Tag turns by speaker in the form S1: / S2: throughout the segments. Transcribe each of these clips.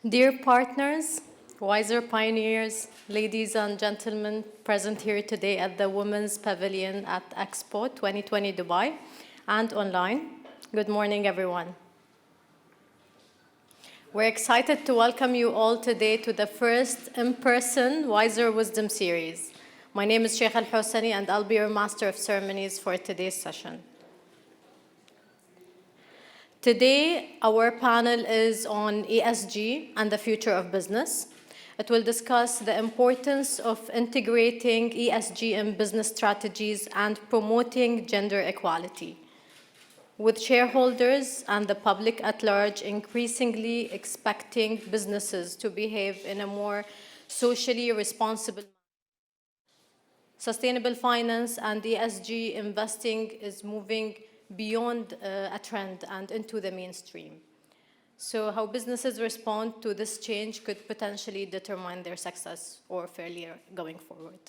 S1: Dear partners, WiSER pioneers, ladies and gentlemen present here today at the Women's Pavilion at Expo 2020 Dubai and online, good morning everyone. We're excited to welcome you all today to the first in-person WiSER Wisdom Series. My name is Sheikh Al-Hosani and I'll be your Master of Ceremonies for today's session. Today, our panel is on ESG and the future of business. It will discuss the importance of integrating ESG in business strategies and promoting gender equality, with shareholders and the public at large increasingly expecting businesses to behave in a more socially responsible manner. Sustainable finance and ESG investing is moving beyond a trend and into the mainstream. So how businesses respond to this change could potentially determine their success or failure going forward.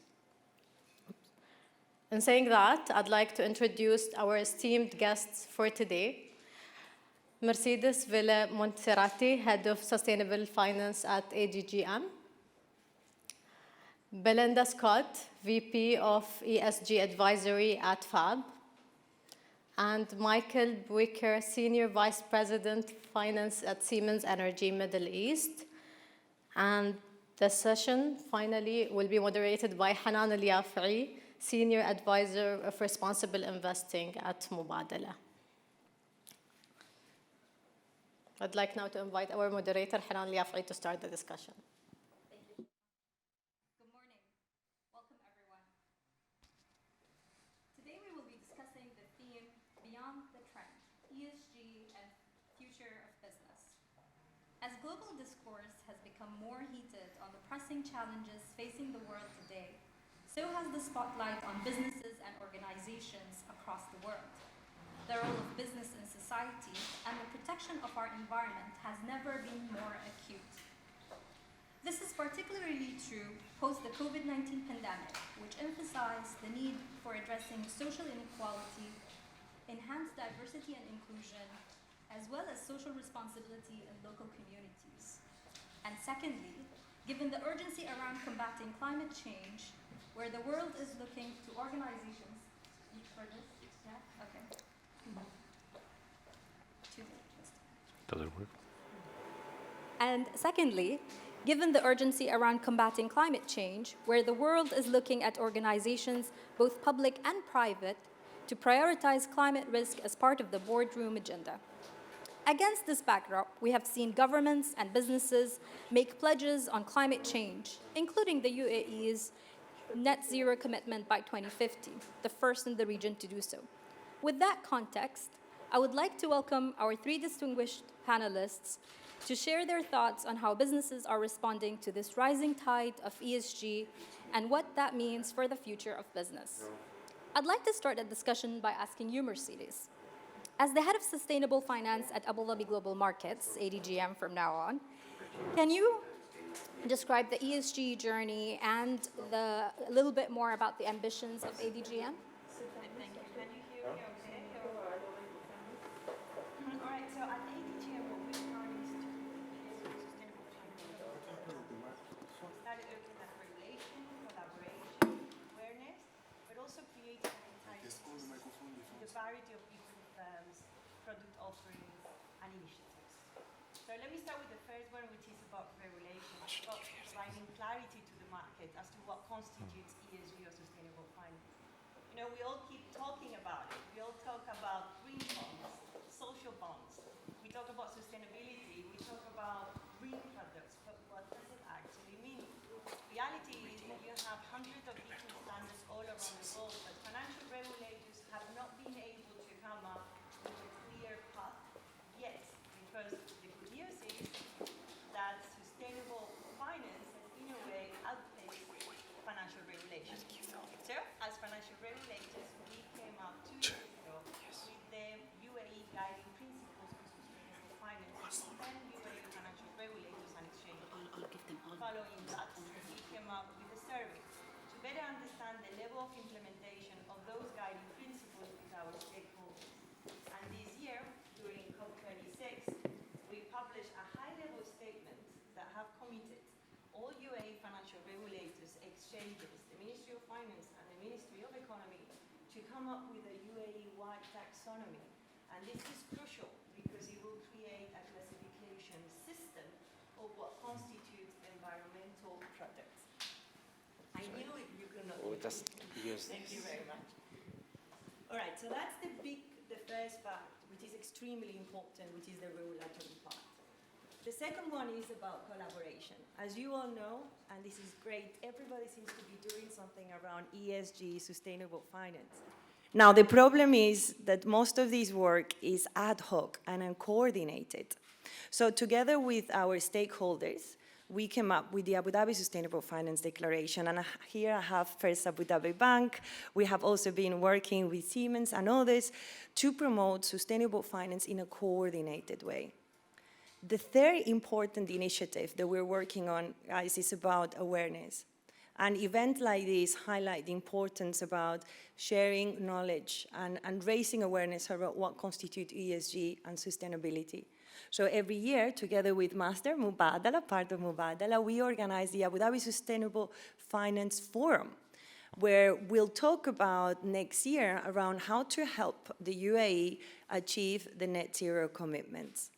S1: In saying that, I'd like to introduce our esteemed guests for today. Mercedes Villa Montserrati, Head of Sustainable Finance at AGGM. Belinda Scott, VP of ESG Advisory at FAB. And Michael Buicker, Senior Vice President, Finance at Siemens Energy, Middle East. And the session, finally, will be moderated by Hanan Al-Yafi'i, Senior Advisor of Responsible Investing at Mubadala. I'd like now to invite our moderator, Hanan Al-Yafi'i, to start the discussion.
S2: As global discourse has become more heated on the pressing challenges facing the world today, so has the spotlight on businesses and organizations across the world. The role of business in society and the protection of our environment has never been more acute. This is particularly true post the COVID-19 pandemic, which emphasized the need for addressing social inequality, enhanced diversity and inclusion, as well as social responsibility in local communities. And secondly, given the urgency around combating climate change, where the world is looking to organizations, for this, yeah, okay.
S3: Does it work?
S2: And secondly, given the urgency around combating climate change, where the world is looking at organizations, both public and private, to prioritize climate risk as part of the boardroom agenda. Against this backdrop, we have seen governments and businesses make pledges on climate change, including the UAE's net zero commitment by 2050, the first in the region to do so. With that context, I would like to welcome our three distinguished panelists to share their thoughts on how businesses are responding to this rising tide of ESG and what that means for the future of business. I'd like to start a discussion by asking you, Mercedes. As the head of sustainable finance at Abuظbي Global Markets, ADGM from now on, can you describe the ESG journey and a little bit more about the ambitions of ADGM?
S4: Thank you. Can you hear me okay? All right, so at ADGM, what we've done is to sustainable finance. Started looking at regulation, collaboration, awareness, but also creating an entire system, the variety of different firms, product offerings, and initiatives. So let me start with the first one, which is about regulation, about providing clarity to the market as to what constitutes ESG or sustainable finance. You know, we all keep talking about it. We all talk about green bonds, social bonds. We talk about sustainability. We talk about green products. But what does it actually mean? Reality is that you have hundreds of different standards all around the world, but financial regulators have not been able to come up with a clear path yet, because the good news is that sustainable finance has, in a way, outpaced financial regulations. So, as financial regulators, we came up 2 years ago with the UAE Guiding Principles for Sustainable Finance, 10 UAE financial regulators and exchanges. following that, we came up with a survey to better understand the level of implementation of those guiding principles with our stakeholders. And this year, during COP26, we published a high-level statement that have committed all UAE financial regulators, exchanges, the Ministry of Finance and the Ministry of Economy to come up with a UAE-wide taxonomy. And this is crucial because it will create a classification system of what constitutes environmental products. I knew it, you could not.
S5: We'll just use
S4: Thank
S5: this.
S4: you very much. All right, so that's the first part, which is extremely important, which is the regulatory part. The second one is about collaboration. As you all know, and this is great, everybody seems to be doing something around ESG, sustainable finance. Now, the problem is that most of this work is ad hoc and uncoordinated. So together with our stakeholders, we came up with the Abu Dhabi Sustainable Finance Declaration. And here I have first Abu Dhabi Bank. We have also been working with Siemens and others to promote sustainable finance in a coordinated way. The third important initiative that we're working on, guys, is about awareness. An event like this highlights the importance about sharing knowledge and raising awareness about what constitutes ESG and sustainability. So every year, together with Master Mubadala, part of Mubadala, we organize the Abu Dhabi Sustainable Finance Forum, where we'll talk about next year around how to help the UAE achieve the net zero commitments.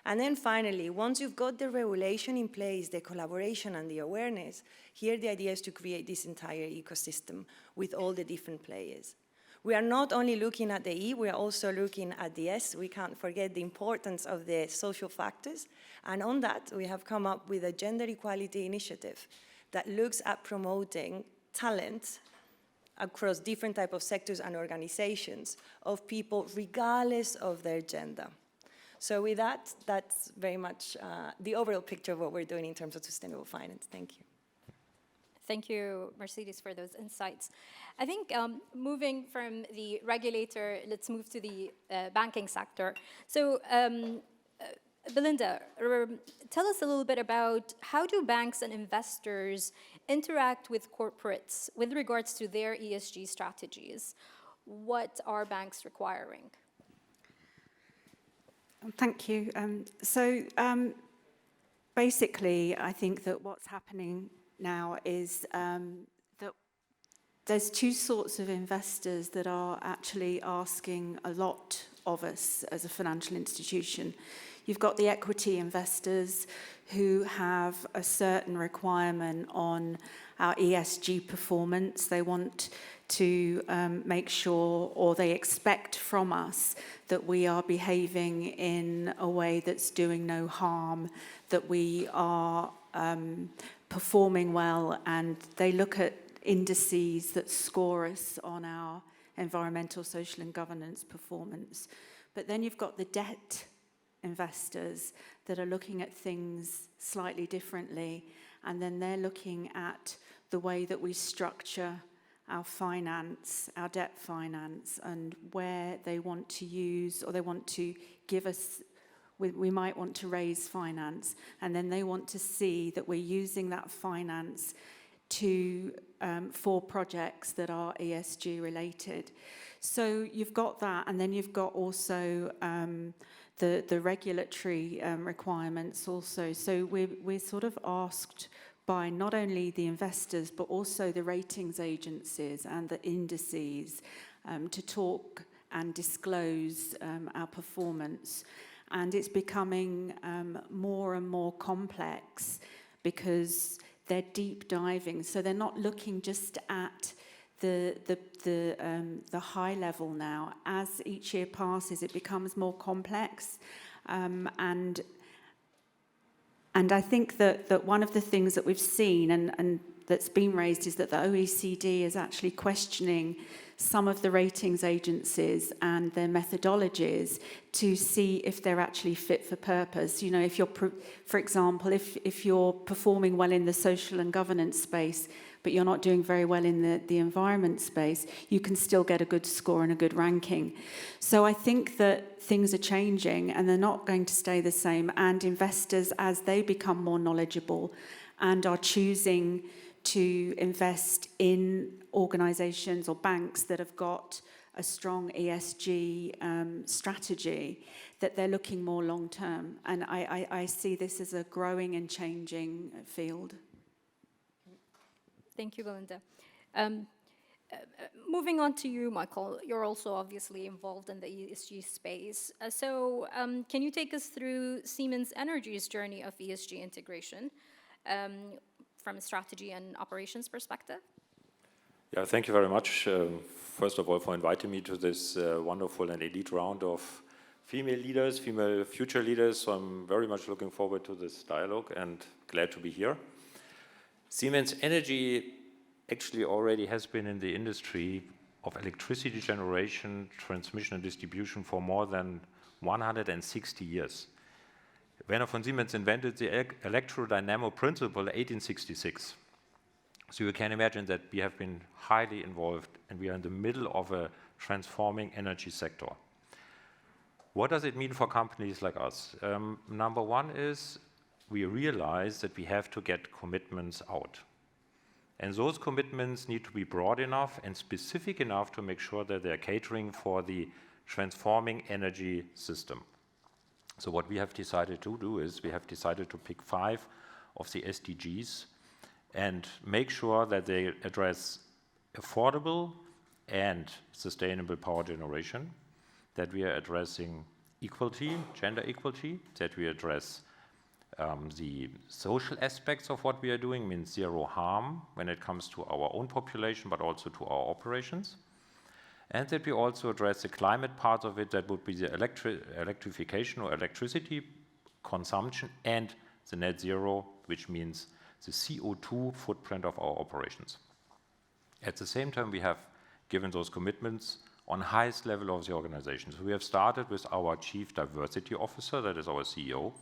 S4: And then finally, once you've got the regulation in place, the collaboration and the awareness, here the idea is to create this entire ecosystem with all the different players. We are not only looking at the E, we are also looking at the S. We can't forget the importance of the social factors. And on that, we have come up with a gender equality initiative that looks at promoting talent across different types of sectors and organizations of people regardless of their gender. So with that, that's very much the overall picture of what we're doing in terms of sustainable finance. Thank you.
S2: Thank you, Mercedes, for those insights. I think moving from the regulator, let's move to the banking sector. So, Belinda, tell us a little bit about how do banks and investors interact with corporates with regards to their ESG strategies? What are banks requiring?
S6: Thank you. Basically, I think that what's happening now is that there's two sorts of investors that are actually asking a lot of us as a financial institution. You've got the equity investors who have a certain requirement on our ESG performance. They want to make sure, or they expect from us, that we are behaving in a way that's doing no harm, that we are performing well, and they look at indices that score us on our environmental, social and governance performance. But then you've got the debt investors that are looking at things slightly differently, and then they're looking at the way that we structure our finance, our debt finance, and where they want to use, or they want to give us, we might want to raise finance, and then they want to see that we're using that finance to for projects that are ESG related. So you've got that, and then you've got also the regulatory requirements also. So we're sort of asked by not only the investors, but also the ratings agencies and the indices to talk and disclose our performance. And it's becoming more and more complex because they're deep diving. So they're not looking just at the high level now. As each year passes, it becomes more complex. And I think that one of the things that we've seen and that's been raised is that the OECD is actually questioning some of the ratings agencies and their methodologies to see if they're actually fit for purpose. You know, if you're, for example, if you're performing well in the social and governance space, but you're not doing very well in the environment space, you can still get a good score and a good ranking. So I think that things are changing and they're not going to stay the same. And investors, as they become more knowledgeable and are choosing to invest in organisations or banks that have got a strong ESG strategy, that they're looking more long term. And I see this as a growing and changing field.
S2: Thank you, Belinda. Moving on to you, Michael, you're also obviously involved in the ESG space. Can you take us through Siemens Energy's journey of ESG integration from a strategy and operations perspective?
S3: Yeah, thank you very much, first of all, for inviting me to this wonderful and elite round of female leaders, female future leaders. So I'm very much looking forward to this dialogue and glad to be here. Siemens Energy actually already has been in the industry of electricity generation, transmission and distribution for more than 160 years. Werner von Siemens invented the electrodynamo principle in 1866. So you can imagine that we have been highly involved and we are in the middle of a transforming energy sector. What does it mean for companies like us? Number one is we realize that we have to get commitments out. And those commitments need to be broad enough and specific enough to make sure that they're catering for the transforming energy system. So what we have decided to do is we have decided to pick 5 of the SDGs and make sure that they address affordable and sustainable power generation, that we are addressing equality, gender equality, that we address the social aspects of what we are doing, means zero harm when it comes to our own population, but also to our operations. And that we also address the climate part of it, that would be the electrification or electricity consumption and the net zero, which means the CO2 footprint of our operations. At the same time, we have given those commitments on highest level of the organization. So we have started with our Chief Diversity Officer, that is our CEO,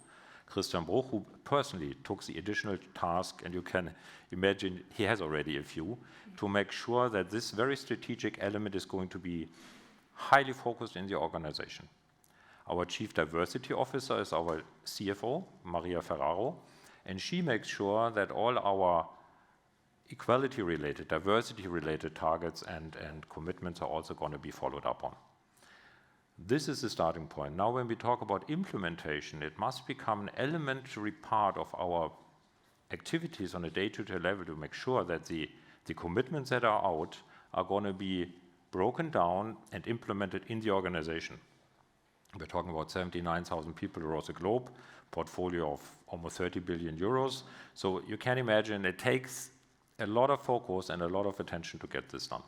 S3: Christian Bruch, who personally took the additional task, and you can imagine he has already a few, to make sure that this very strategic element is going to be highly focused in the organization. Our Chief Diversity Officer is our CFO, Maria Ferraro, and she makes sure that all our equality-related, diversity-related targets and commitments are also going to be followed up on. This is the starting point. Now, when we talk about implementation, it must become an elementary part of our activities on a day-to-day level to make sure that the commitments that are out are going to be broken down and implemented in the organization. We're talking about 79,000 people across the globe, portfolio of almost 30 billion euros. So you can imagine it takes a lot of focus and a lot of attention to get this done.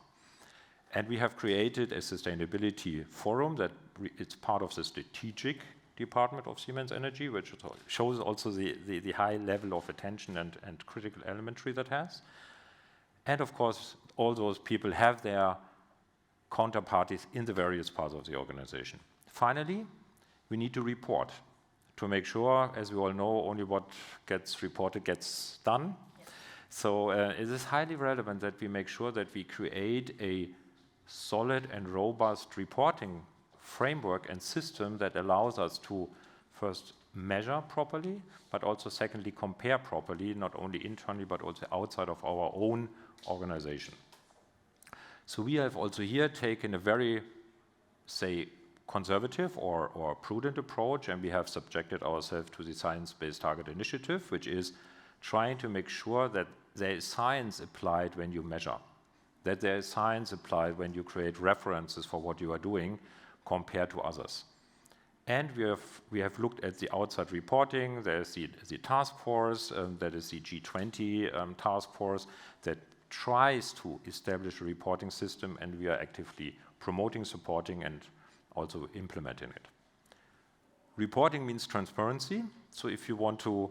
S3: And we have created a sustainability forum that it's part of the strategic department of Siemens Energy, which shows also the high level of attention and critical elementary that has. And of course, all those people have their counterparties in the various parts of the organization. Finally, we need to report to make sure, as we all know, only what gets reported gets done. Yes. So it is highly relevant that we make sure that we create a solid and robust reporting framework and system that allows us to first measure properly, but also secondly compare properly, not only internally but also outside of our own organization. So we have also here taken a very, say, conservative or prudent approach, and we have subjected ourselves to the Science-Based Target Initiative, which is trying to make sure that there is science applied when you measure, that there is science applied when you create references for what you are doing compared to others. And we have looked at the outside reporting. There's the task force, that is the G20 task force that tries to establish a reporting system, and we are actively promoting, supporting, and also implementing it. Reporting means transparency. So if you want to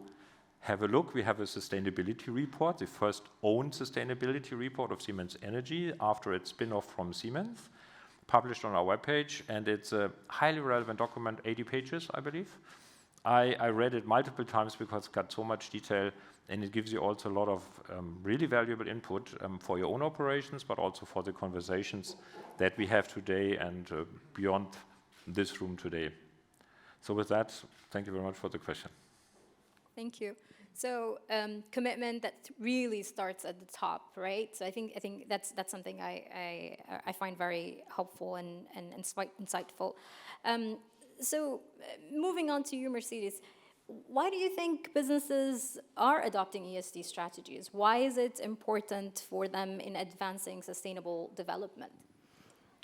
S3: have a look, we have a sustainability report, the first own sustainability report of Siemens Energy after its spin-off from Siemens, published on our webpage, and it's a highly relevant document, 80 pages, I believe. I read it multiple times because it's got so much detail, and it gives you also a lot of really valuable input for your own operations, but also for the conversations that we have today and beyond this room today. So with that, thank you very much for the question.
S2: Thank you. So commitment that really starts at the top, right? So I think that's something I find very helpful and insightful. So moving on to you, Mercedes, why do you think businesses are adopting ESG strategies? Why is it important for them in advancing sustainable development?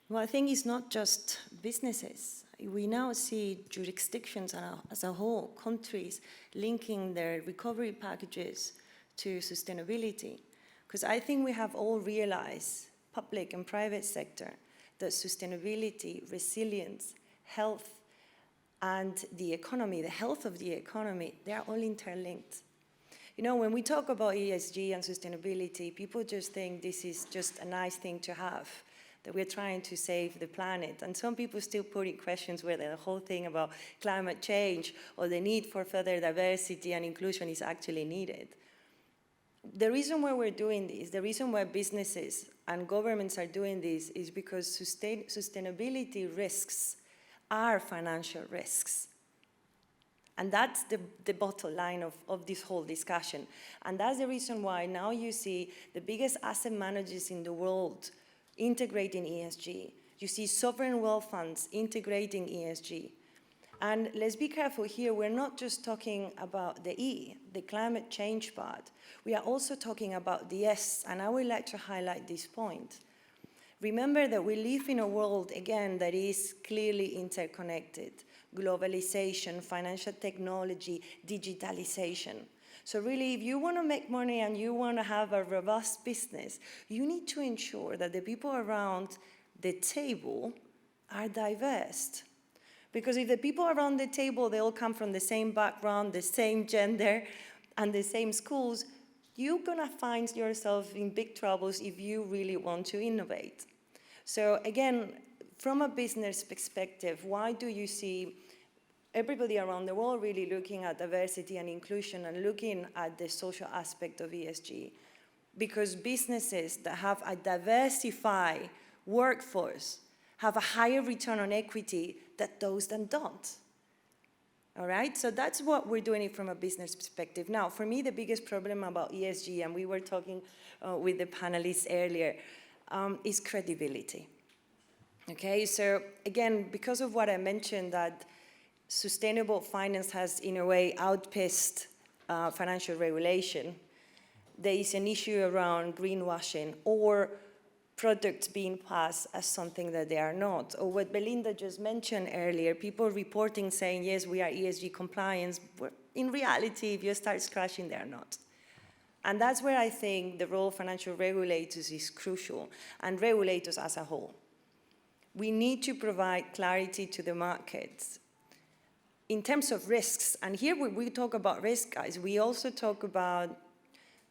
S5: Well, I think it's not just businesses. We now see jurisdictions as a whole, countries linking their recovery packages to sustainability. Because I think we have all realized, public and private sector, that sustainability, resilience, health, and the economy, the health of the economy, they are all interlinked. You know, when we talk about ESG and sustainability, people just think this is just a nice thing to have, that we're trying to save the planet. And some people still put in questions whether the whole thing about climate change or the need for further diversity and inclusion is actually needed. The reason why we're doing this, the reason why businesses and governments are doing this is because sustainability risks are financial risks. And that's the bottom line of this whole discussion. And that's the reason why now you see the biggest asset managers in the world integrating ESG. You see sovereign wealth funds integrating ESG. And let's be careful here, we're not just talking about the E, the climate change part. We are also talking about the S, and I would like to highlight this point. Remember that we live in a world, again, that is clearly interconnected. Globalization, financial technology, digitalization. So really, if you want to make money and you want to have a robust business, you need to ensure that the people around the table are diverse. Because if the people around the table, they all come from the same background, the same gender, and the same schools, you're going to find yourself in big troubles if you really want to innovate. So again, from a business perspective, why do you see everybody around the world really looking at diversity and inclusion and looking at the social aspect of ESG? Because businesses that have a diversified workforce have a higher return on equity than those that don't. All right, so that's what we're doing it from a business perspective. Now, for me, the biggest problem about ESG, and we were talking with the panelists earlier, is credibility. Okay, so again, because of what I mentioned, that sustainable finance has, in a way, outpaced financial regulation, there is an issue around greenwashing or products being passed as something that they are not. Or what Belinda just mentioned earlier, people reporting saying, yes, we are ESG compliant, but in reality, if you start scratching, they are not. And that's where I think the role of financial regulators is crucial, and regulators as a whole. We need to provide clarity to the markets. In terms of risks, and here when we talk about risk, guys, we also talk about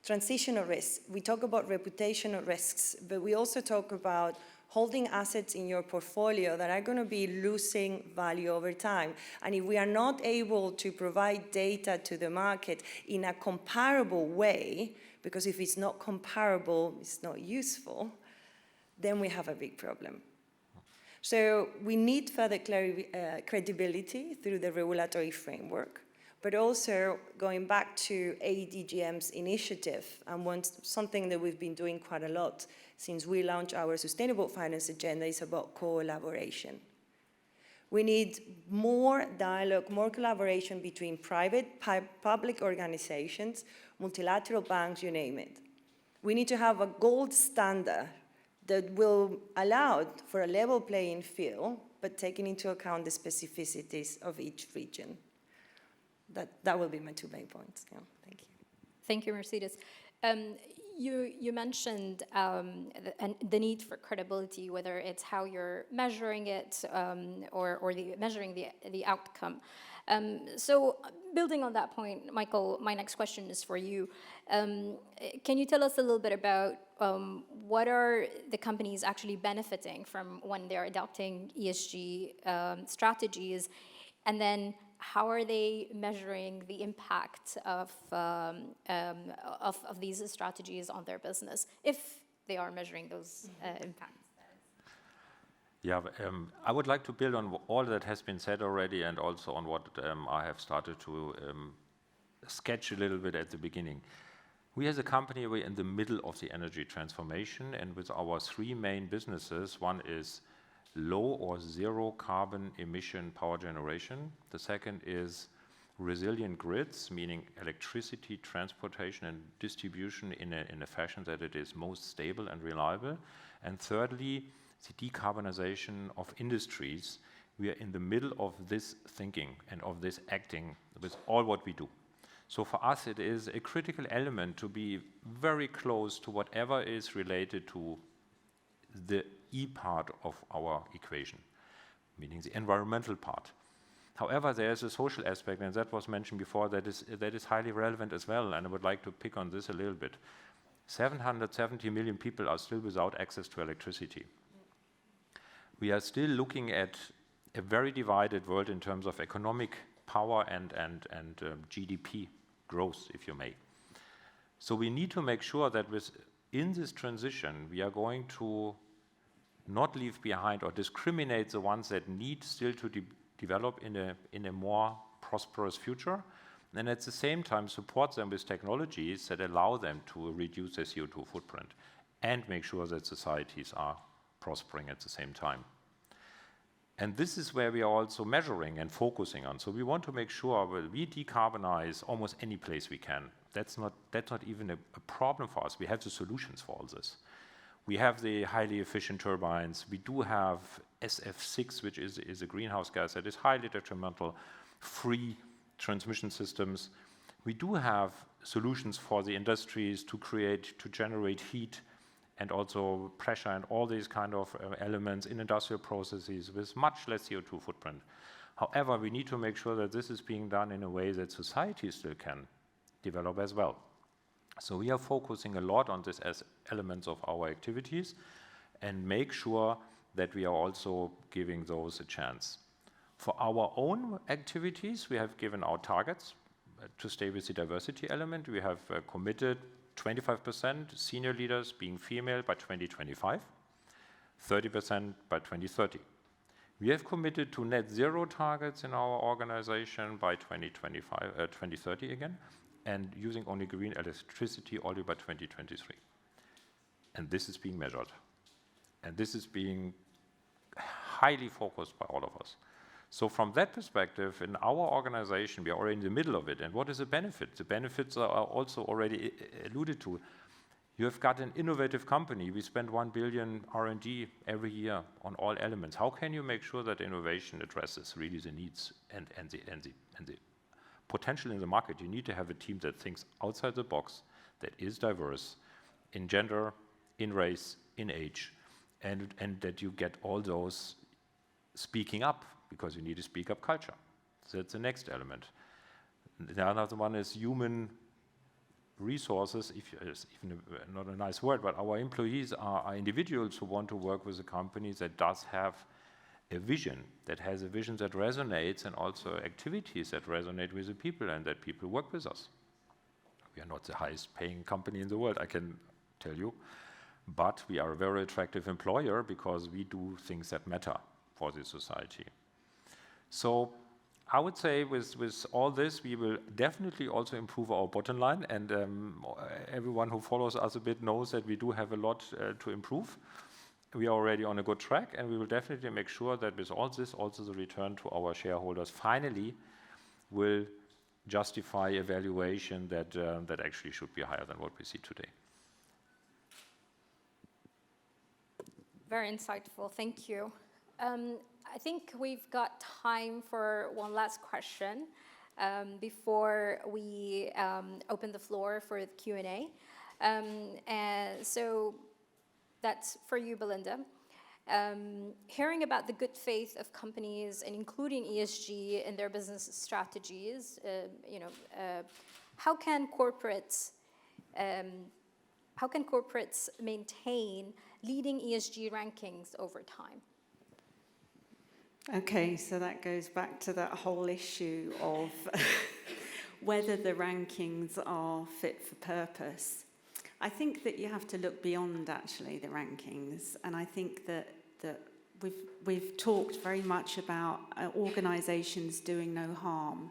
S5: transitional risks. We talk about reputational risks, but we also talk about holding assets in your portfolio that are going to be losing value over time. And if we are not able to provide data to the market in a comparable way, because if it's not comparable, it's not useful, then we have a big problem. So we need further credibility through the regulatory framework, but also going back to ADGM's initiative, and something that we've been doing quite a lot since we launched our sustainable finance agenda is about collaboration. We need more dialogue, more collaboration between private, public organizations, multilateral banks, you name it. We need to have a gold standard that will allow for a level playing field, but taking into account the specificities of each region. That will be my 2 main points. Yeah, thank you.
S2: Thank you, Mercedes. You mentioned the need for credibility, whether it's how you're measuring it or measuring the outcome. So building on that point, Michael, my next question is for you. Can you tell us a little bit about what are the companies actually benefiting from when they're adopting ESG strategies, and then how are they measuring the impact of these strategies on their business, if they are measuring those impacts?
S3: Yeah, I would like to build on all that has been said already, and also on what I have started to sketch a little bit at the beginning. We as a company, we're in the middle of the energy transformation, and with our three main businesses, one is low or zero carbon emission power generation. The second is resilient grids, meaning electricity transportation and distribution in a fashion that it is most stable and reliable. And thirdly, the decarbonization of industries. We are in the middle of this thinking and of this acting with all what we do. So for us, it is a critical element to be very close to whatever is related to the E part of our equation, meaning the environmental part. However, there is a social aspect, and that was mentioned before, that is highly relevant as well, and I would like to pick on this a little bit. 770 million people are still without access to electricity. We are still looking at a very divided world in terms of economic power and GDP growth, if you may. So we need to make sure that in this transition, we are going to not leave behind or discriminate the ones that need still to develop in a more prosperous future, and at the same time support them with technologies that allow them to reduce their CO2 footprint and make sure that societies are prospering at the same time. And this is where we are also measuring and focusing on. So we want to make sure we decarbonize almost any place we can. That's not even a problem for us. We have the solutions for all this. We have the highly efficient turbines. We do have SF6, which is a greenhouse gas that is highly detrimental, free transmission systems. We do have solutions for the industries to generate heat and also pressure and all these kind of elements in industrial processes with much less CO2 footprint. However, we need to make sure that this is being done in a way that society still can develop as well. So we are focusing a lot on this as elements of our activities and make sure that we are also giving those a chance. For our own activities, we have given our targets to stay with the diversity element. We have committed 25% senior leaders being female by 2025, 30% by 2030. We have committed to net zero targets in our organization by 2030 again, and using only green electricity only by 2023. And this is being measured. And this is being highly focused by all of us. So from that perspective, in our organization, we are already in the middle of it. And what is the benefit? The benefits are also already alluded to. You have got an innovative company. We spend 1 billion R&D every year on all elements. How can you make sure that innovation addresses really the needs and the potential in the market? You need to have a team that thinks outside the box, that is diverse in gender, in race, in age, and that you get all those speaking up, because you need a speak-up culture. So that's the next element. The other one is human resources, it's even not a nice word, but our employees are individuals who want to work with a company that does have a vision, that has a vision that resonates, and also activities that resonate with the people and that people work with us. We are not the highest paying company in the world, I can tell you, but we are a very attractive employer because we do things that matter for the society. So I would say with all this, we will definitely also improve our bottom line, and everyone who follows us a bit knows that we do have a lot to improve. We are already on a good track, and we will definitely make sure that with all this, also the return to our shareholders finally will justify a valuation that actually should be higher than what we see today.
S2: Very insightful, thank you. I think we've got time for one last question before we open the floor for the Q&A. And so that's for you, Belinda. Hearing about the good faith of companies and including ESG in their business strategies, how can corporates maintain leading ESG rankings over time?
S6: Okay, so that goes back to that whole issue of whether the rankings are fit for purpose. I think that you have to look beyond actually the rankings, and I think that we've talked very much about organisations doing no harm,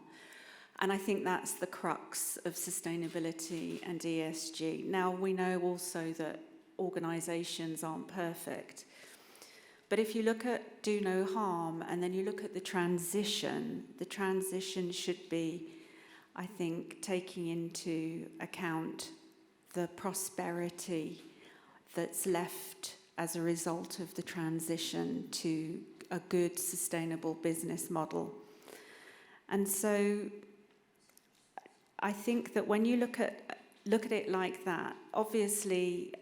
S6: And I think that's the crux of sustainability and ESG. Now, we know also that organisations aren't perfect. But if you look at do no harm and then you look at the transition should be, I think, taking into account the prosperity that's left as a result of the transition to a good, sustainable business model. And so I think that when you look at it like that, obviously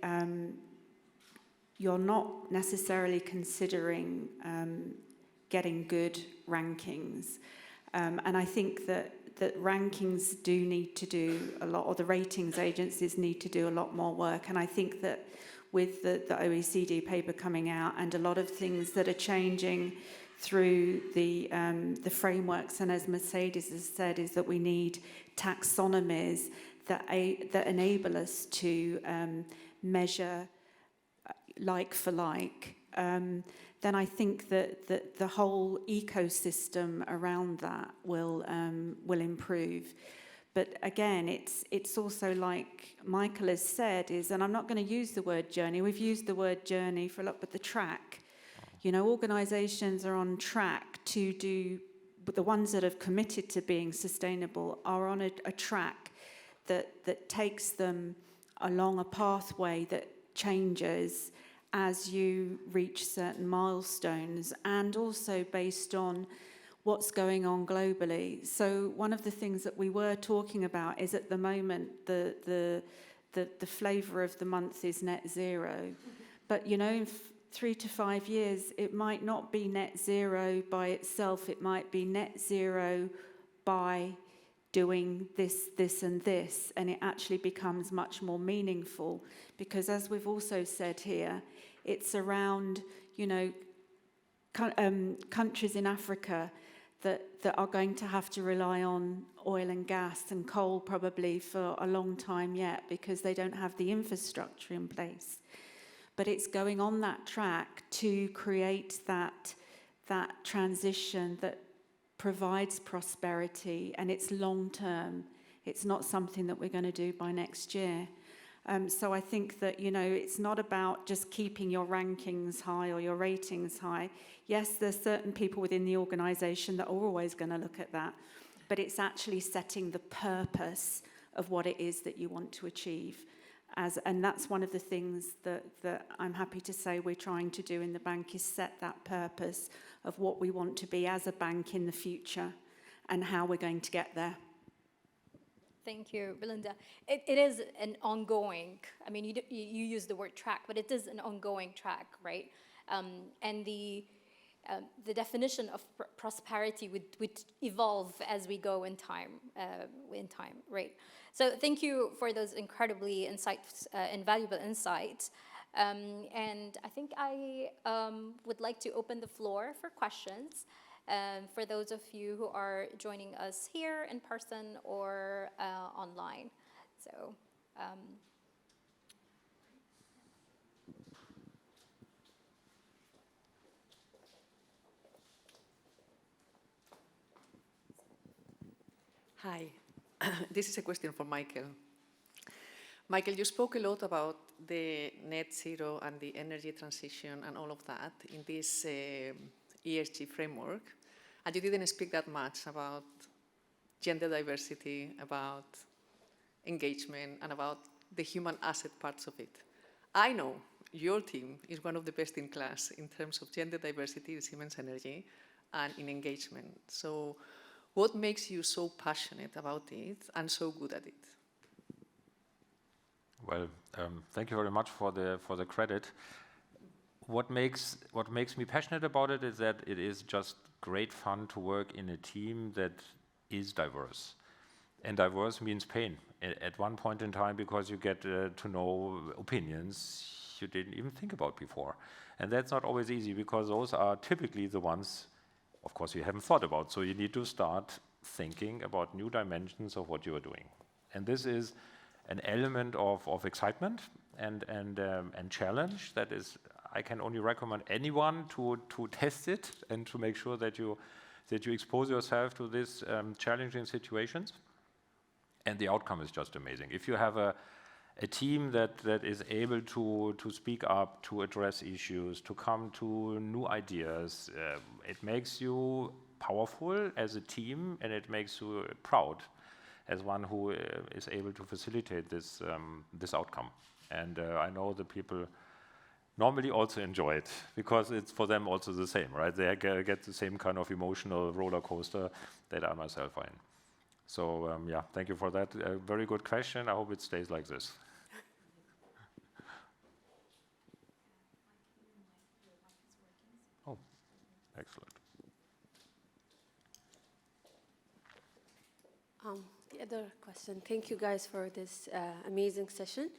S6: you're not necessarily considering getting good rankings. And I think that rankings do need to do a lot, or the ratings agencies need to do a lot more work. And I think that with the OECD paper coming out and a lot of things that are changing through the frameworks, and as Mercedes has said, is that we need taxonomies that enable us to measure like for like, then I think that the whole ecosystem around that will improve. But again, it's also like Michael has said, and I'm not going to use the word journey. We've used the word journey for a lot, but the track. You know, organisations are on track to do, but the ones that have committed to being sustainable are on a track that takes them along a pathway that changes as you reach certain milestones, and also based on what's going on globally. So one of the things that we were talking about is at the moment the flavour of the month is net zero. But you know, in 3 to 5 years, it might not be net zero by itself. It might be net zero by doing this, and this, and it actually becomes much more meaningful, because as we've also said here, it's around, you know, countries in Africa that are going to have to rely on oil and gas and coal probably for a long time yet, because they don't have the infrastructure in place. But it's going on that track to create that transition that provides prosperity, and it's long term. It's not something that we're going to do by next year. So I think that, you know, it's not about just keeping your rankings high or your ratings high. Yes, there's certain people within the organisation that are always going to look at that, but it's actually setting the purpose of what it is that you want to achieve. And that's one of the things that I'm happy to say we're trying to do in the bank, is set that purpose of what we want to be as a bank in the future and how we're going to get there.
S2: Thank you, Belinda. It is an ongoing, I mean, you use the word track, but it is an ongoing track, right? And the definition of prosperity would evolve as we go in time, right? So thank you for those incredibly invaluable insights. And I think I would like to open the floor for questions. For those of you who are joining us here in person or online. So,
S7: Hi, this is a question for Michael. Michael, you spoke a lot about the net zero and the energy transition and all of that in this ESG framework. And you didn't speak that much about gender diversity, about engagement, and about the human asset parts of it. I know your team is one of the best in class in terms of gender diversity in Siemens Energy and in engagement. So what makes you so passionate about it and so good at it?
S3: Well, thank you very much for the credit. What makes me passionate about it is that it is just great fun to work in a team that is diverse. And diverse means pain at one point in time, because you get to know opinions you didn't even think about before. And that's not always easy, because those are typically the ones, of course, you haven't thought about. So you need to start thinking about new dimensions of what you are doing. And this is an element of excitement and challenge that is, I can only recommend anyone to test it and to make sure that you that you expose yourself to these challenging situations, and the outcome is just amazing. If you have a team that is able to speak up, to address issues, to come to new ideas, it makes you powerful as a team, and it makes you proud as one who is able to facilitate this outcome. And I know the people normally also enjoy it, because it's for them also the same, right? They get the same kind of emotional roller coaster that I myself am in. So yeah, thank you for that. Very good question. I hope it stays like this. Oh, excellent.
S8: The other question. Thank you guys for this amazing session.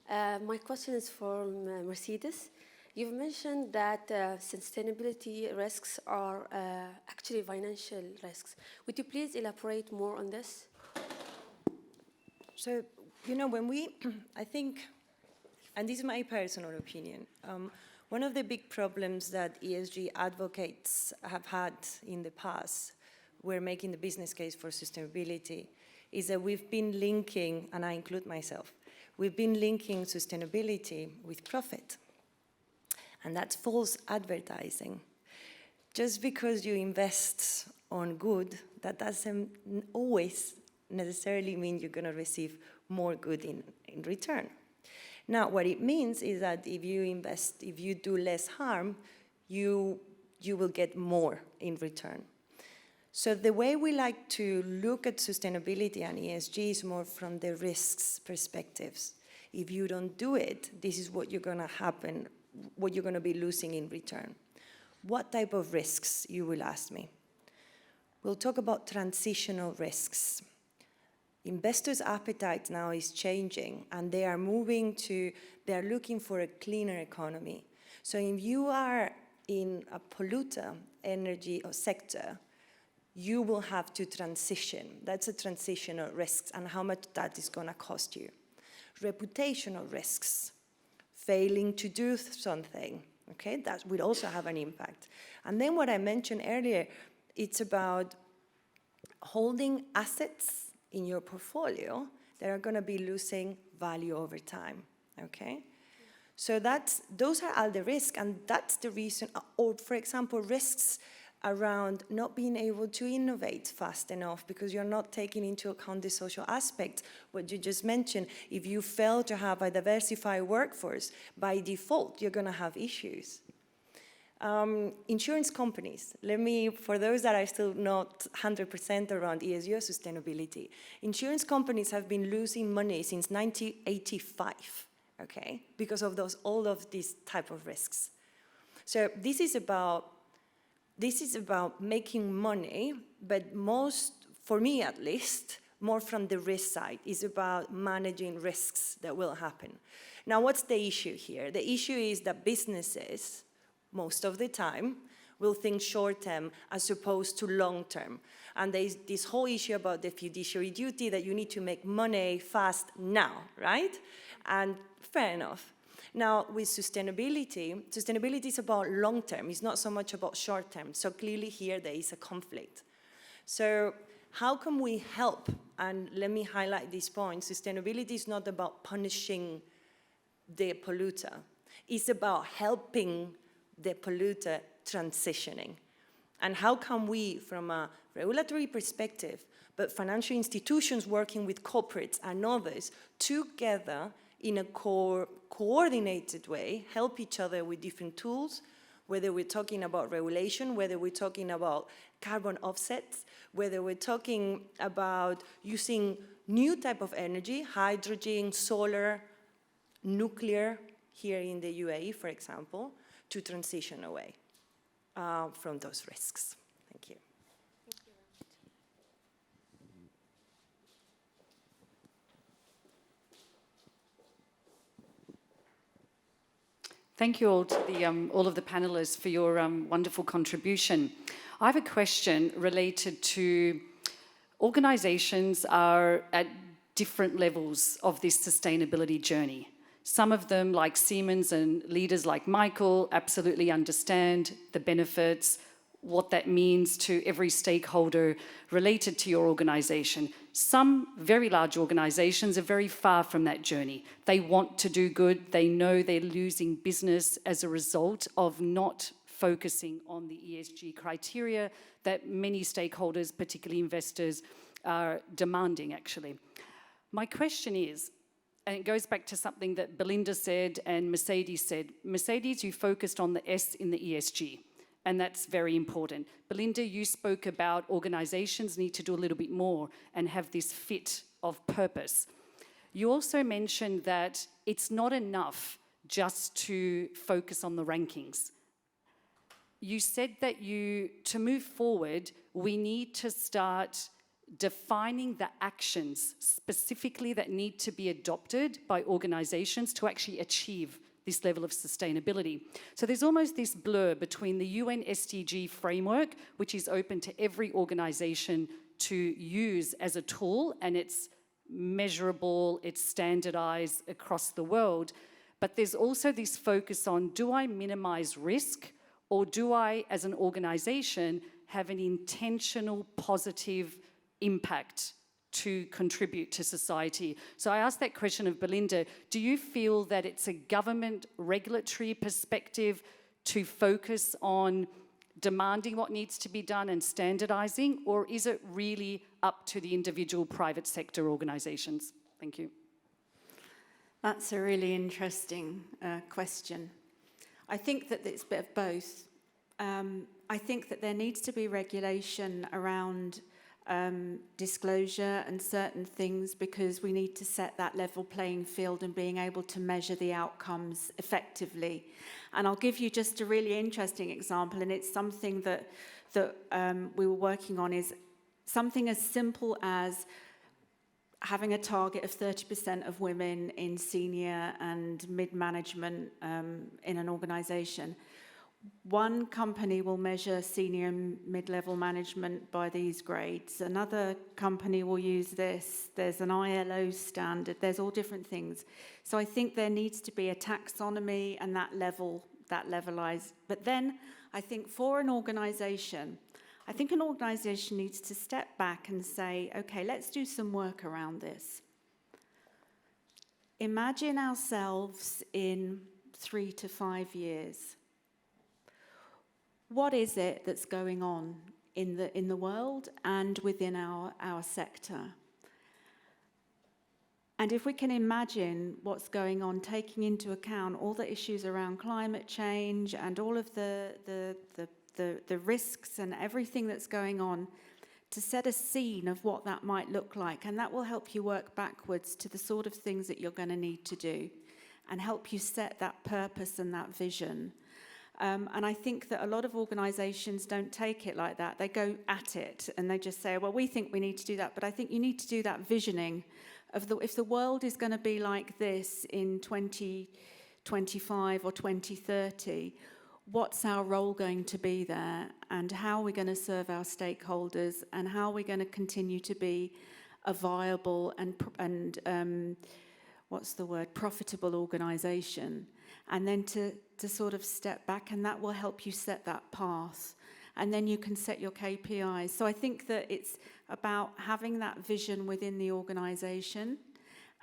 S8: My question is from Mercedes. You've mentioned that sustainability risks are actually financial risks. Would you please elaborate more on this?
S5: So, you know, when we, I think, and this is my personal opinion, one of the big problems that ESG advocates have had in the past, we're making the business case for sustainability, is that we've been linking, and I include myself, we've been linking sustainability with profit. And that's false advertising. Just because you invest on good, that doesn't always necessarily mean you're going to receive more good in return. Now, what it means is that if you invest, if you do less harm, you will get more in return. So the way we like to look at sustainability and ESG is more from the risks perspectives. If you don't do it, this is what you're going to happen, what you're going to be losing in return. What type of risks, you will ask me? We'll talk about transitional risks. Investors' appetite now is changing, and they are looking for a cleaner economy. So if you are in a polluter energy or sector, you will have to transition. That's a transitional risk, and how much that is going to cost you. Reputational risks, failing to do something, okay? That will also have an impact. And then what I mentioned earlier, it's about holding assets in your portfolio that are going to be losing value over time, okay? So those are all the risks, and that's the reason, or for example, risks around not being able to innovate fast enough because you're not taking into account the social aspect. What you just mentioned, if you fail to have a diversified workforce, by default, you're going to have issues. Insurance companies, for those that are still not 100% around ESG or sustainability, insurance companies have been losing money since 1985, okay, because of all of these type of risks. So this is about making money, but for me at least, more from the risk side, is about managing risks that will happen. Now, what's the issue here? The issue is that businesses, most of the time, will think short-term as opposed to long-term. And there's this whole issue about the fiduciary duty that you need to make money fast now, right? And fair enough. Now, with sustainability is about long-term. It's not so much about short-term. So clearly here there is a conflict. So how can we help? And let me highlight this point. Sustainability is not about punishing the polluter. It's about helping the polluter transitioning. And how can we, from a regulatory perspective, but financial institutions working with corporates and others, together in a coordinated way, help each other with different tools, whether we're talking about regulation, whether we're talking about carbon offsets, whether we're talking about using new type of energy, hydrogen, solar, nuclear, here in the UAE, for example, to transition away from those risks. Thank you.
S9: Thank you all to all of the panelists for your wonderful contribution. I have a question related to organizations are at different levels of this sustainability journey. Some of them, like Siemens and leaders like Michael, absolutely understand the benefits, what that means to every stakeholder related to your organization. Some very large organizations are very far from that journey. They want to do good. They know they're losing business as a result of not focusing on the ESG criteria that many stakeholders, particularly investors, are demanding, actually. My question is, and it goes back to something that Belinda said and Mercedes said. Mercedes, you focused on the S in the ESG, and that's very important. Belinda, you spoke about organizations need to do a little bit more and have this fit of purpose. You also mentioned that it's not enough just to focus on the rankings. You said that to move forward, we need to start defining the actions specifically that need to be adopted by organizations to actually achieve this level of sustainability. So there's almost this blur between the UN SDG framework, which is open to every organization to use as a tool, and it's measurable, it's standardized across the world. But there's also this focus on, do I minimize risk, or do I, as an organization, have an intentional positive impact to contribute to society? So I asked that question of Belinda. Do you feel that it's a government regulatory perspective to focus on demanding what needs to be done and standardizing, or is it really up to the individual private sector organizations? Thank you.
S6: That's a really interesting question. I think that it's a bit of both. I think that there needs to be regulation around disclosure and certain things, because we need to set that level playing field and being able to measure the outcomes effectively. And I'll give you just a really interesting example, and it's something that we were working on, is something as simple as having a target of 30% of women in senior and mid-management in an organisation. One company will measure senior and mid-level management by these grades. Another company will use this. There's an ILO standard. There's all different things. So I think there needs to be a taxonomy and that levelized. But then I think for an organisation, I think an organisation needs to step back and say, okay, let's do some work around this. Imagine ourselves in 3 to 5 years. What is it that's going on in the world and within our sector? And if we can imagine what's going on, taking into account all the issues around climate change and all of the risks and everything that's going on, to set a scene of what that might look like, and that will help you work backwards to the sort of things that you're going to need to do and help you set that purpose and that vision. And I think that a lot of organisations don't take it like that. They go at it and they just say, well, we think we need to do that. But I think you need to do that visioning of if the world is going to be like this in 2025 or 2030, what's our role going to be there, and how are we going to serve our stakeholders, and how are we going to continue to be a viable and profitable organisation. And then to sort of step back, and that will help you set that path. And then you can set your KPIs. So I think that it's about having that vision within the organisation,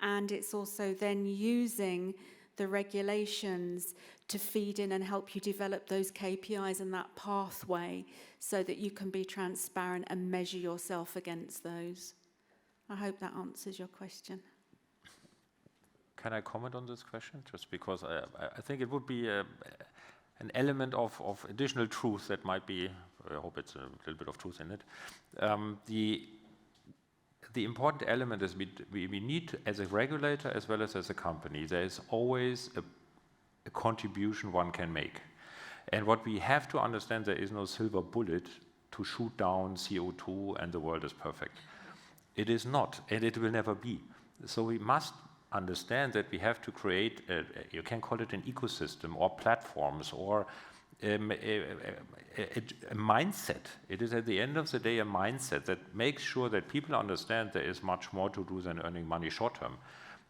S6: and it's also then using the regulations to feed in and help you develop those KPIs and that pathway so that you can be transparent and measure yourself against those. I hope that answers your question.
S3: Can I comment on this question? Just because I think it would be an element of additional truth that might be, I hope it's a little bit of truth in it. The important element is we need, as a regulator as well as a company, there is always a contribution one can make. And what we have to understand, there is no silver bullet to shoot down CO2 and the world is perfect. It is not, and it will never be. So we must understand that we have to create, you can call it an ecosystem or platforms or a mindset. It is at the end of the day a mindset that makes sure that people understand there is much more to do than earning money short term.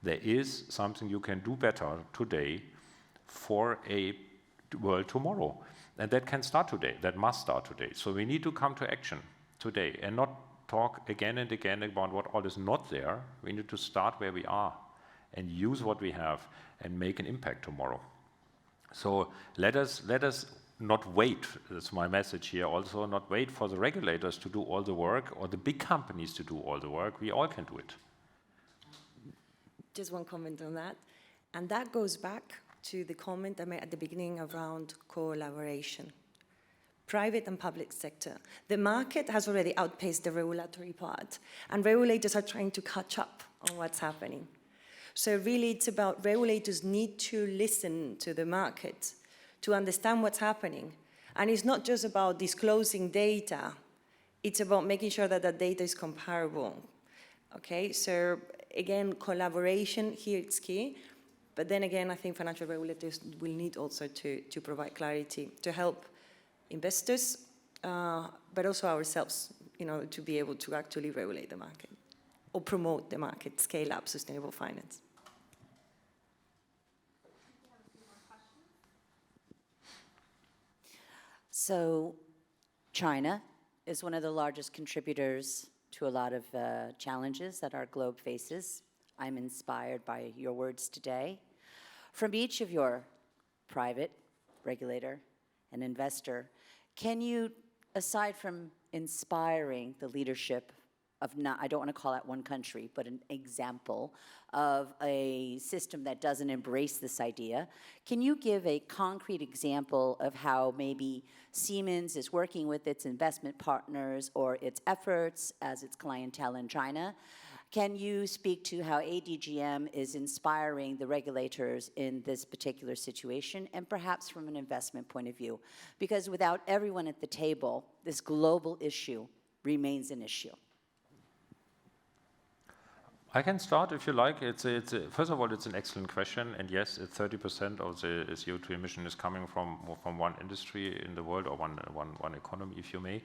S3: There is something you can do better today for a world tomorrow. And that can start today, that must start today. So we need to come to action today and not talk again and again about what all is not there. We need to start where we are and use what we have and make an impact tomorrow. So let us not wait, that's my message here also, not wait for the regulators to do all the work or the big companies to do all the work. We all can do it.
S5: Just one comment on that. And that goes back to the comment I made at the beginning around collaboration. Private and public sector. The market has already outpaced the regulatory part, and regulators are trying to catch up on what's happening. So really it's about regulators need to listen to the market to understand what's happening. And it's not just about disclosing data, it's about making sure that that data is comparable. Okay, so again, collaboration here is key. But then again, I think financial regulators will need also to provide clarity to help investors, but also ourselves, to be able to actually regulate the market or promote the market, scale up sustainable finance.
S10: So China is one of the largest contributors to a lot of challenges that our globe faces. I'm inspired by your words today. From each of your private, regulator, and investor, can you, aside from inspiring the leadership of, I don't want to call out one country, but an example of a system that doesn't embrace this idea, can you give a concrete example of how maybe Siemens is working with its investment partners or its efforts as its clientele in China? Can you speak to how ADGM is inspiring the regulators in this particular situation, and perhaps from an investment point of view? Because without everyone at the table, this global issue remains an issue.
S3: I can start if you like. First of all, it's an excellent question, and yes, 30% of the CO2 emission is coming from one industry in the world, or one economy, if you may.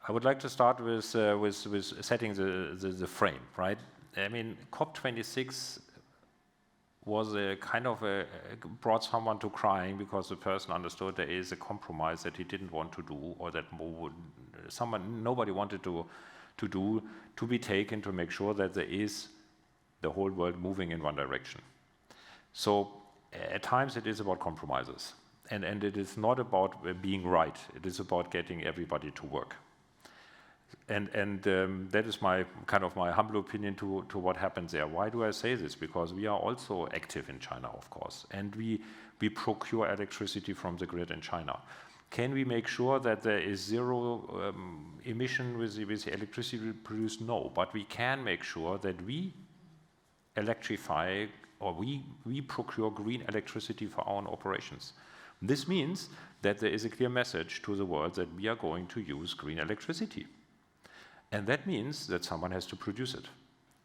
S3: I would like to start with setting the frame, right? I mean, COP26 was a kind of brought someone to crying because the person understood there is a compromise that he didn't want to do, or that nobody wanted to do, to be taken to make sure that there is the whole world moving in one direction. So at times it is about compromises, and it is not about being right. It is about getting everybody to work. And that is my humble opinion to what happens there. Why do I say this? Because we are also active in China, of course, and we procure electricity from the grid in China. Can we make sure that there is zero emission with the electricity we produce? No, but we can make sure that we electrify, or we procure green electricity for our own operations. This means that there is a clear message to the world that we are going to use green electricity. And that means that someone has to produce it.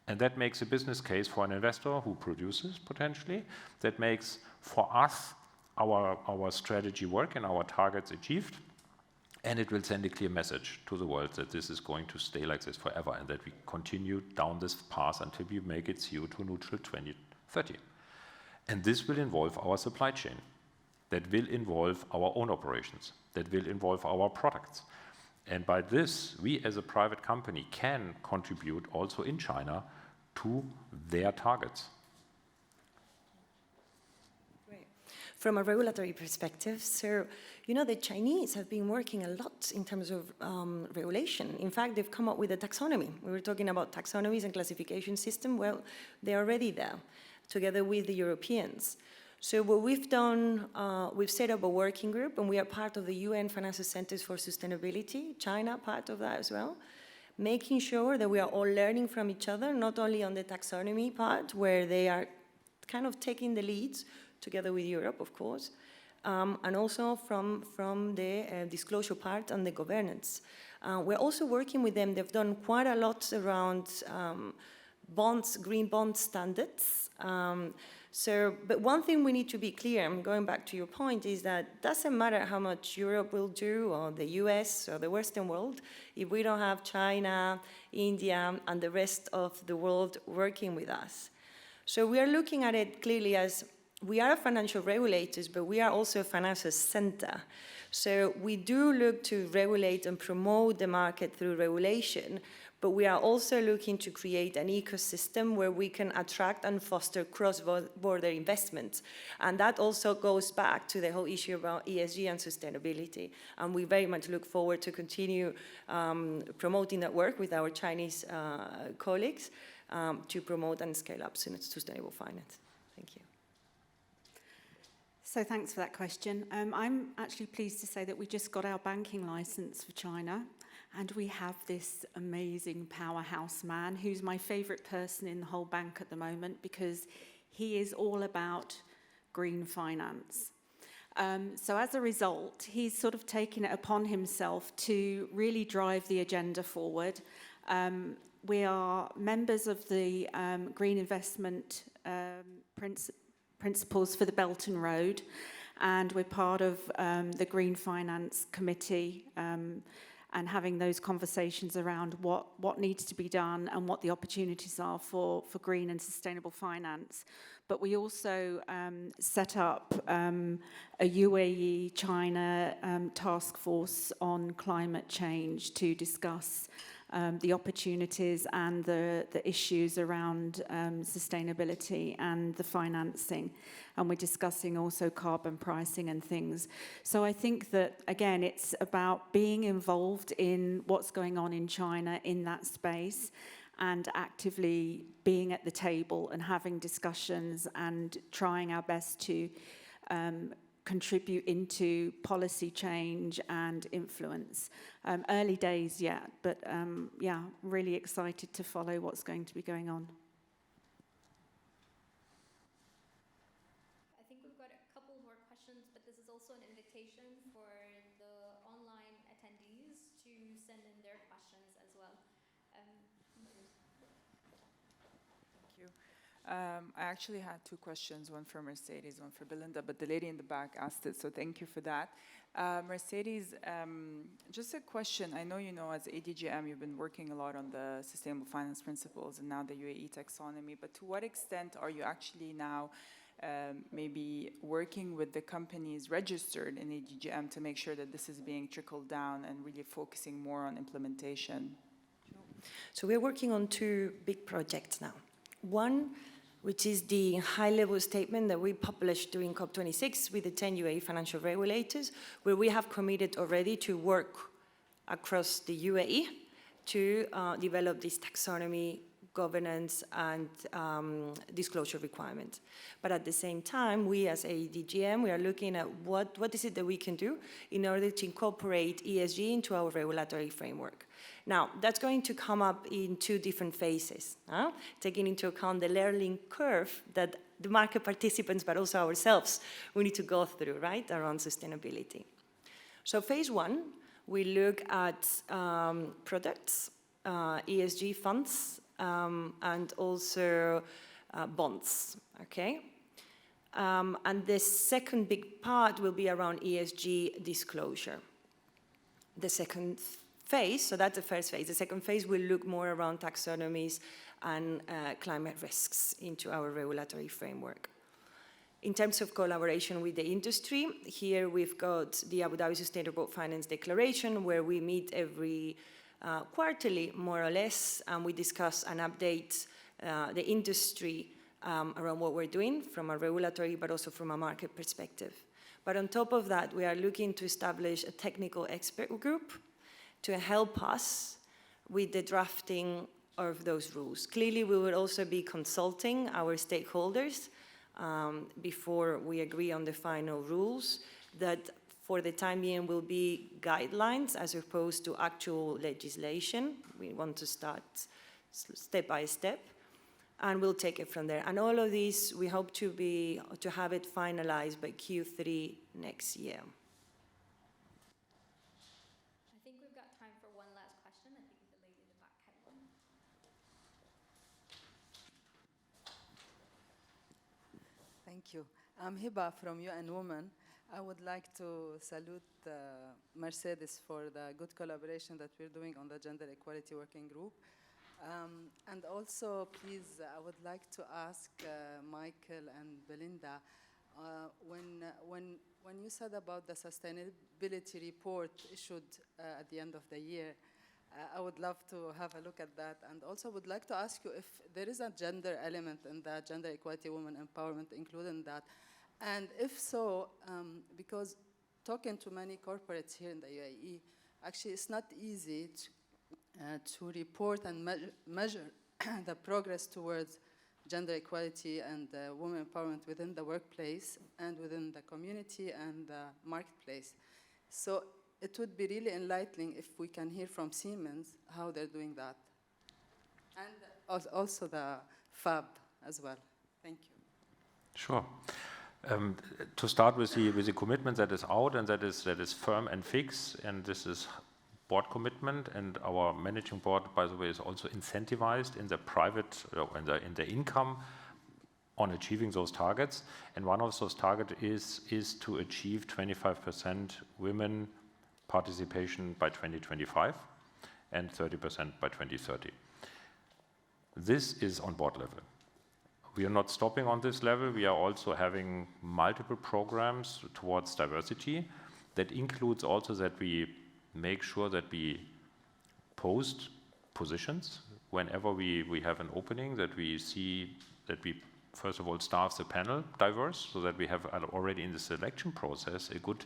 S3: And that makes a business case for an investor who produces, potentially. That makes, for us, our strategy work and our targets achieved. And it will send a clear message to the world that this is going to stay like this forever, and that we continue down this path until we make it CO2 neutral 2030. And this will involve our supply chain. That will involve our own operations. That will involve our products. And by this, we as a private company can contribute also in China to their targets.
S5: Great. From a regulatory perspective, so, the Chinese have been working a lot in terms of regulation. In fact, they've come up with a taxonomy. We were talking about taxonomies and classification system. Well, they're already there, together with the Europeans. So what we've done, we've set up a working group, and we are part of the UN Financial Centers for Sustainability, China part of that as well, making sure that we are all learning from each other, not only on the taxonomy part, where they are kind of taking the leads, together with Europe, of course, and also from the disclosure part and the governance. We're also working with them. They've done quite a lot around bonds, green bond standards. But one thing we need to be clear, and going back to your point, is that it doesn't matter how much Europe will do, or the US, or the Western world, if we don't have China, India, and the rest of the world working with us. So we are looking at it clearly as we are financial regulators, but we are also a financial center. So we do look to regulate and promote the market through regulation, but we are also looking to create an ecosystem where we can attract and foster cross-border investments. And that also goes back to the whole issue about ESG and sustainability. And we very much look forward to continue promoting that work with our Chinese colleagues to promote and scale up sustainable finance. Thank you.
S6: So thanks for that question. I'm actually pleased to say that we just got our banking license for China, and we have this amazing powerhouse man who's my favorite person in the whole bank at the moment, because he is all about green finance. So as a result, he's sort of taken it upon himself to really drive the agenda forward. We are members of the Green Investment Principles for the Belt and Road, and we're part of the Green Finance Committee, and having those conversations around what needs to be done and what the opportunities are for green and sustainable finance. But we also set up a UAE-China task force on climate change to discuss the opportunities and the issues around sustainability and the financing. And we're discussing also carbon pricing and things. So I think that, again, it's about being involved in what's going on in China in that space, and actively being at the table and having discussions and trying our best to contribute into policy change and influence. Early days yet, but yeah, really excited to follow what's going to be going on.
S2: I think we've got a couple more questions, but this is also an invitation for the online attendees to send in their questions as well.
S11: Thank you. I actually had two questions, one for Mercedes, one for Belinda, but the lady in the back asked it, so thank you for that. Mercedes, just a question. I know, as ADGM, you've been working a lot on the sustainable finance principles and now the UAE taxonomy, but to what extent are you actually now maybe working with the companies registered in ADGM to make sure that this is being trickled down and really focusing more on implementation?
S5: So we're working on two big projects now. One, which is the high-level statement that we published during COP26 with the 10 UAE financial regulators, where we have committed already to work across the UAE to develop this taxonomy, governance, and disclosure requirements. But at the same time, we as ADGM, we are looking at what is it that we can do in order to incorporate ESG into our regulatory framework. Now, that's going to come up in two different phases, taking into account the learning curve that the market participants, but also ourselves, we need to go through, right, around sustainability. So phase one, we look at products, ESG funds, and also bonds, okay? And the second big part will be around ESG disclosure. The second phase, so that's the first phase. The second phase will look more around taxonomies and climate risks into our regulatory framework. In terms of collaboration with the industry, here we've got the Abu Dhabi Sustainable Finance Declaration, where we meet every quarterly, more or less, and we discuss and update the industry around what we're doing from a regulatory, but also from a market perspective. But on top of that, we are looking to establish a technical expert group to help us with the drafting of those rules. Clearly, we will also be consulting our stakeholders before we agree on the final rules that for the time being will be guidelines as opposed to actual legislation. We want to start step by step, and we'll take it from there. And all of these, we hope to have it finalized by Q3 next year.
S2: I think we've got time for one last question. I think the lady in the back had one.
S12: Thank you. I'm Hiba from UN Women. I would like to salute Mercedes for the good collaboration that we're doing on the Gender Equality Working Group. And also, please, I would like to ask Michael and Belinda, When you said about the sustainability report issued at the end of the year, I would love to have a look at that. And also would like to ask you if there is a gender element in that, gender equality, women empowerment included in that. And if so, because talking to many corporates here in the UAE, actually it's not easy to report and measure the progress towards gender equality and women empowerment within the workplace and within the community and the marketplace. So it would be really enlightening if we can hear from Siemens how they're doing that. And also the FAB as well. Thank you.
S3: Sure. To start with the commitment that is out and that is firm and fixed, and this is board commitment, and our managing board, by the way, is also incentivized in the private, in the income on achieving those targets. And one of those targets is to achieve 25% women participation by 2025 and 30% by 2030. This is on board level. We are not stopping on this level. We are also having multiple programs towards diversity. That includes also that we make sure that we post positions whenever we have an opening, that we see that we first of all staff the panel diverse, so that we have already in the selection process a good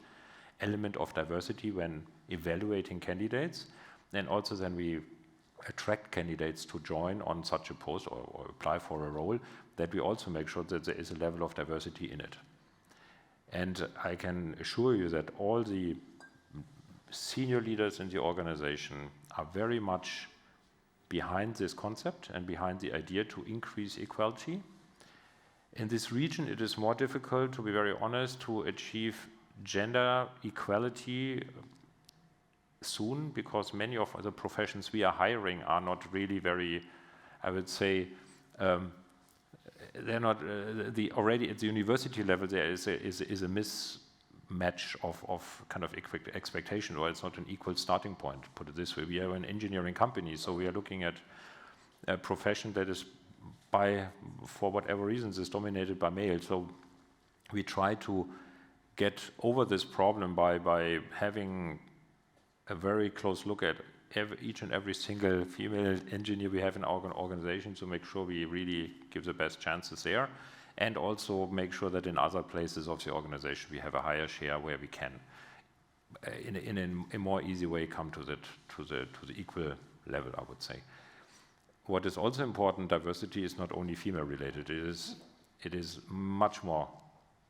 S3: element of diversity when evaluating candidates, and also then we attract candidates to join on such a post or apply for a role, that we also make sure that there is a level of diversity in it. And I can assure you that all the senior leaders in the organization are very much behind this concept and behind the idea to increase equality. In this region, it is more difficult, to be very honest, to achieve gender equality soon, because many of the professions we are hiring are not really very, I would say, they're not, already at the university level there is a mismatch of kind of expectation, or it's not an equal starting point, put it this way. We are an engineering company, so we are looking at a profession that is for whatever reasons, is dominated by male. So we try to get over this problem by having a very close look at each and every single female engineer we have in our organization, to make sure we really give the best chances there, and also make sure that in other places of the organization we have a higher share where we can, in a more easy way, come to the equal level, I would say. What is also important, diversity is not only female related. It is much more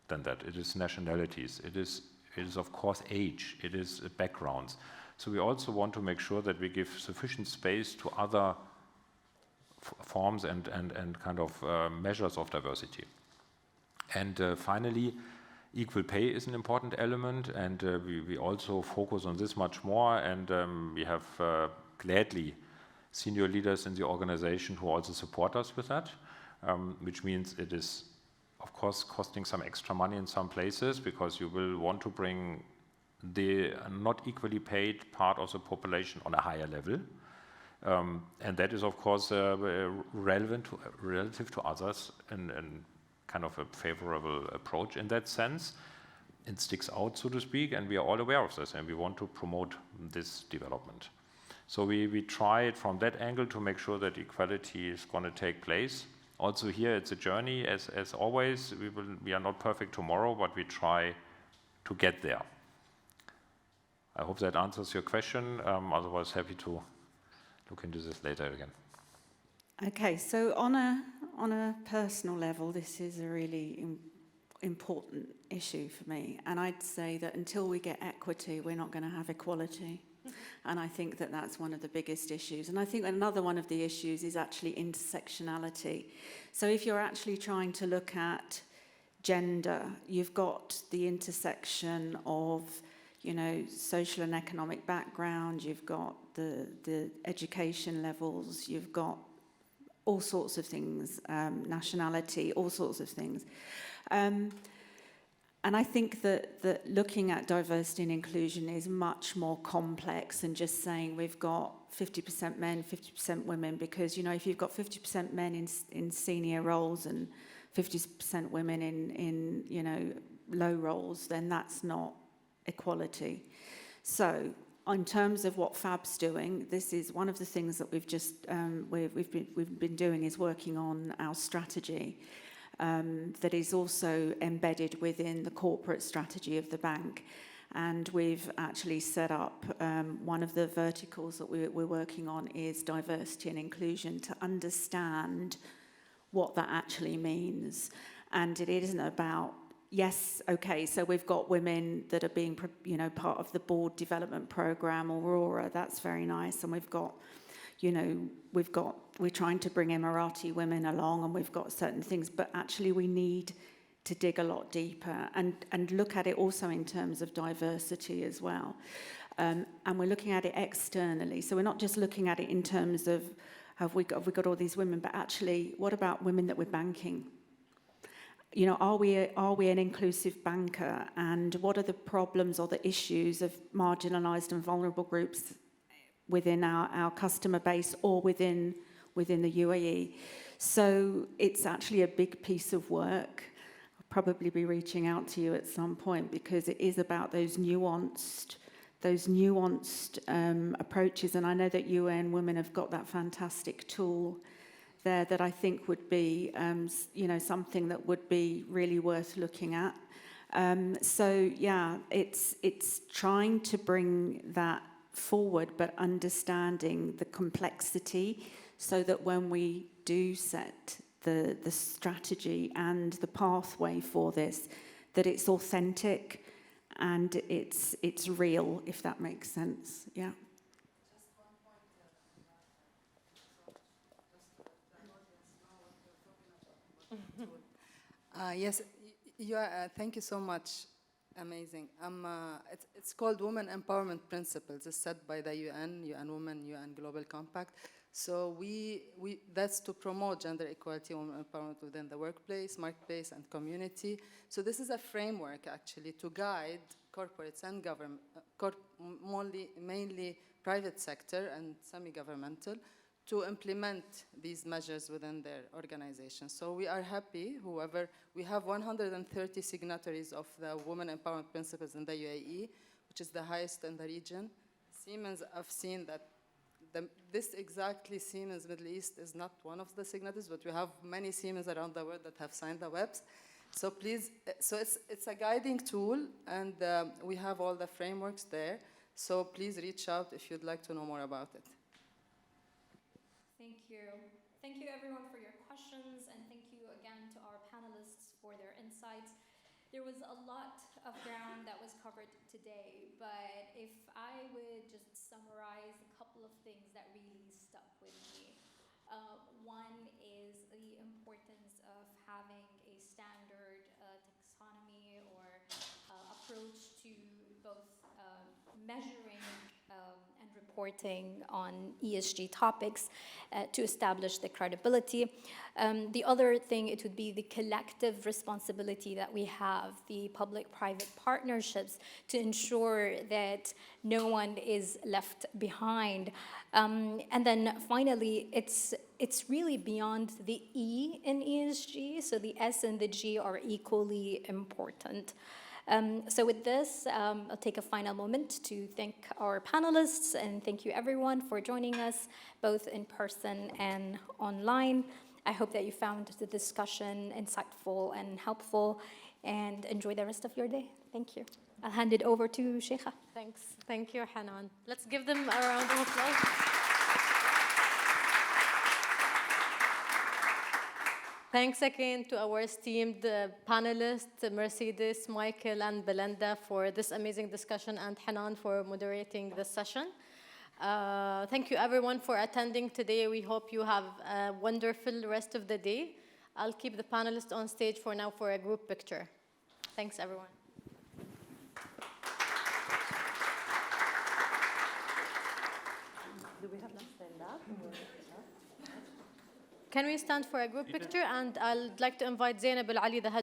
S3: than that. It is nationalities. It is of course age. It is backgrounds. So we also want to make sure that we give sufficient space to other forms and kind of measures of diversity. And finally, equal pay is an important element, and we also focus on this much more, and we have gladly senior leaders in the organization who also support us with that, which means it is of course costing some extra money in some places, because you will want to bring the not equally paid part of the population on a higher level. And that is of course relative to others, and kind of a favorable approach in that sense. It sticks out, so to speak, and we are all aware of this, and we want to promote this development. So we try it from that angle to make sure that equality is going to take place. Also here it's a journey, as always. We are not perfect tomorrow, but we try to get there. I hope that answers your question. Otherwise, happy to look into this later again.
S6: Okay, so on a personal level, this is a really important issue for me. And I'd say that until we get equity, we're not going to have equality. And I think that that's one of the biggest issues. And I think another one of the issues is actually intersectionality. So if you're actually trying to look at gender, you've got the intersection of, you know, social and economic background, you've got the education levels, you've got all sorts of things, nationality, all sorts of things. And I think that looking at diversity and inclusion is much more complex than just saying we've got 50% men, 50% women, because, you know, if you've got 50% men in senior roles and 50% women in you know, low roles, then that's not equality. So in terms of what FAB's doing, this is one of the things that we've just we've been doing is working on our strategy that is also embedded within the corporate strategy of the bank. And we've actually set up one of the verticals that we're working on is diversity and inclusion, to understand what that actually means. And it isn't about, yes, okay, so we've got women that are being, you know, part of the board development program, Aurora, that's very nice. And we've got, you know, we're trying to bring Emirati women along, and we've got certain things, but actually we need to dig a lot deeper and look at it also in terms of diversity as well. And we're looking at it externally. So we're not just looking at it in terms of have we got all these women, but actually, what about women that we're banking? You know, are we an inclusive banker? And what are the problems or the issues of marginalised and vulnerable groups within our customer base or within the UAE? So it's actually a big piece of work. Probably be reaching out to you at some point, because it is about those nuanced approaches. And I know that UN Women have got that fantastic tool there that I think would be, you know, something that would be really worth looking at. So yeah, it's trying to bring that forward, but understanding the complexity, so that when we do set the strategy and the pathway for this, that it's authentic and it's real, if that makes sense. Yeah.
S12: Just one point yes, thank you so much. Amazing. It's called Women Empowerment Principles. It's set by the UN Women, UN Global Compact. So that's to promote gender equality and women empowerment within the workplace, marketplace, and community. So this is a framework actually to guide corporates and government, mainly private sector and semi-governmental, to implement these measures within their organization. So we are happy, however, we have 130 signatories of the Women Empowerment Principles in the UAE, which is the highest in the region. Siemens, I've seen that this exactly Siemens Middle East is not one of the signatories, but we have many Siemens around the world that have signed the WEPs. So please, so it's a guiding tool, and we have all the frameworks there. So please reach out if you'd like to know more about it.
S2: Thank you. Thank you everyone for your questions, and thank you again to our panelists for their insights. There was a lot of ground that was covered today, but if I would just summarize a couple of things that really stuck with me. One is the importance of having a standard taxonomy or approach to both measuring and reporting on ESG topics to establish the credibility. The other thing, it would be the collective responsibility that we have, the public-private partnerships, to ensure that no one is left behind. And then finally, it's really beyond the E in ESG, so the S and the G are equally important. So with this, I'll take a final moment to thank our panelists, and thank you everyone for joining us, both in person and online. I hope that you found the discussion insightful and helpful, and enjoy the rest of your day. Thank you. I'll hand it over to Sheikha.
S1: Thanks. Thank you, Hanan. Let's give them a round of applause. Thanks again to our esteemed panelists, Mercedes, Michael, and Belinda, for this amazing discussion, and Hanan for moderating this session. Thank you everyone for attending today. We hope you have a wonderful rest of the day. I'll keep the panelists on stage for now for a group picture. Thanks everyone.
S10: Do we have to stand up?
S1: Can we stand for a group picture? And I'd like to invite Zainab Al Ali, the head